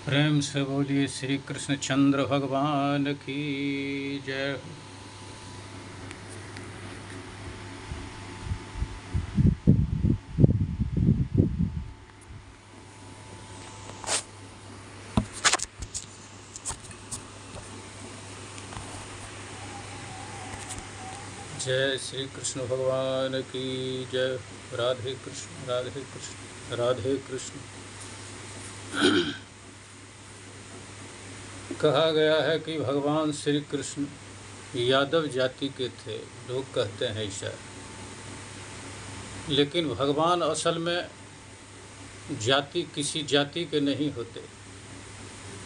प्रेम से बोलिए श्री कृष्ण चंद्र भगवान की जय। जय श्री कृष्ण भगवान की जय। राधे कृष्ण राधे कृष्ण राधे कृष्ण। कहा गया है कि भगवान श्री कृष्ण यादव जाति के थे, लोग कहते हैं ऐसा, लेकिन भगवान असल में जाति किसी जाति के नहीं होते,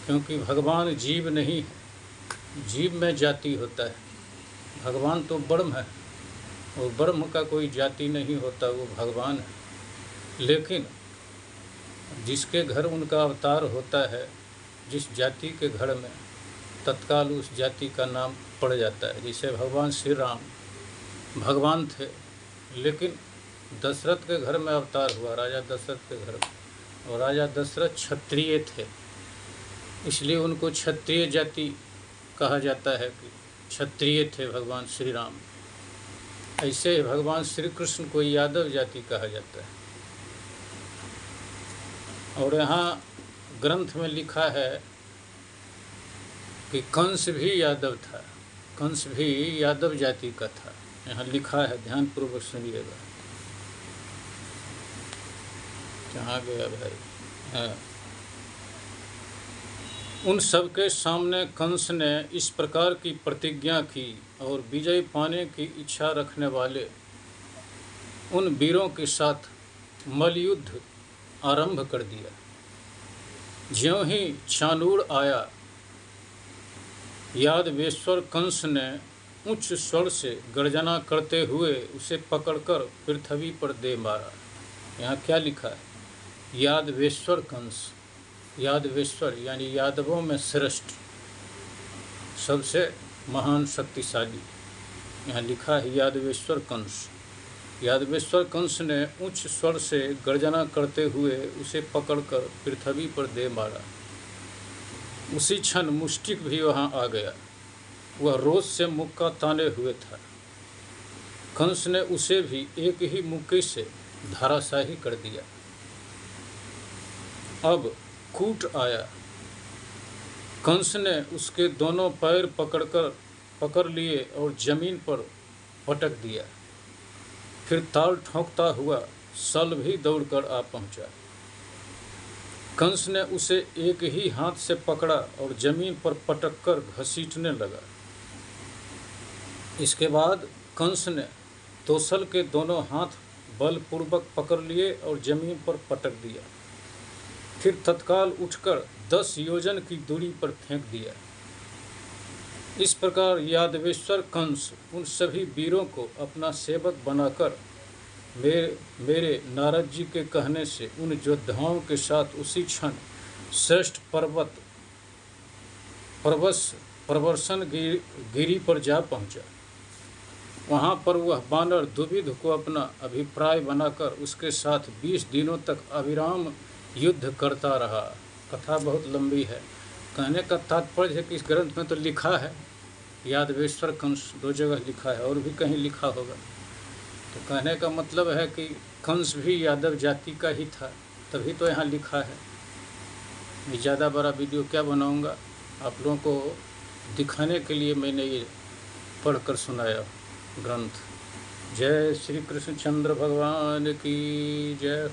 क्योंकि भगवान जीव नहीं है। जीव में जाति होता है, भगवान तो ब्रह्म है और ब्रह्म का कोई जाति नहीं होता, वो भगवान है। लेकिन जिसके घर उनका अवतार होता है, जिस जाति के घर में, तत्काल उस जाति का नाम पड़ जाता है। जैसे भगवान श्री राम भगवान थे, लेकिन दशरथ के घर में अवतार हुआ, राजा दशरथ के घर में, और राजा दशरथ क्षत्रिय थे, इसलिए उनको क्षत्रिय जाति कहा जाता है कि क्षत्रिय थे भगवान श्री राम। ऐसे ही भगवान श्री कृष्ण को यादव जाति कहा जाता है। और यहाँ ग्रंथ में लिखा है कि कंस भी यादव था, कंस भी यादव जाति का था। यहाँ लिखा है, ध्यानपूर्वक सुनिएगा। कहाँ गया भाई? हाँ। उन सबके सामने कंस ने इस प्रकार की प्रतिज्ञा की और विजय पाने की इच्छा रखने वाले उन वीरों के साथ मल्लयुद्ध आरंभ कर दिया। ज्यों ही चाणूर आया, यादवेश्वर कंस ने उच्च स्वर से गर्जना करते हुए उसे पकड़कर पृथ्वी पर दे मारा। यहाँ क्या लिखा है? यादवेश्वर कंस, यादवेश्वर यानी यादवों में श्रेष्ठ, सबसे महान शक्तिशाली। यहाँ लिखा है यादवेश्वर कंस। यादवेश्वर कंस ने उच्च स्वर से गर्जना करते हुए उसे पकड़कर पृथ्वी पर दे मारा। उसी क्षण मुष्टिक भी वहाँ आ गया, वह रोष से मुक्का ताने हुए था। कंस ने उसे भी एक ही मुक्के से धराशाही कर दिया। अब कूट आया, कंस ने उसके दोनों पैर पकड़ लिए और जमीन पर पटक दिया। फिर ताल ठोंकता हुआ सल भी दौड़कर आ पहुंचा। कंस ने उसे एक ही हाथ से पकड़ा और जमीन पर पटककर घसीटने लगा। इसके बाद कंस ने तोसल के दोनों हाथ बलपूर्वक पकड़ लिए और जमीन पर पटक दिया। फिर तत्काल उठकर 10 योजन की दूरी पर फेंक दिया। इस प्रकार यादवेश्वर कंस उन सभी वीरों को अपना सेवक बनाकर मेरे नारद जी के कहने से उन योद्धाओं के साथ उसी क्षण श्रेष्ठ प्रवर्सन गिरी पर जा पहुंचा। वहां पर वह बानर दुविध को अपना अभिप्राय बनाकर उसके साथ 20 दिनों तक अविराम युद्ध करता रहा। कथा बहुत लंबी है। कहने का तात्पर्य है कि इस ग्रंथ में तो लिखा है यादवेश्वर कंस, 2 जगह लिखा है, और भी कहीं लिखा होगा। तो कहने का मतलब है कि कंस भी यादव जाति का ही था, तभी तो यहाँ लिखा है। मैं ज़्यादा बड़ा वीडियो क्या बनाऊँगा, आप लोगों को दिखाने के लिए मैंने ये पढ़कर सुनाया ग्रंथ। जय श्री कृष्ण चंद्र भगवान की जय।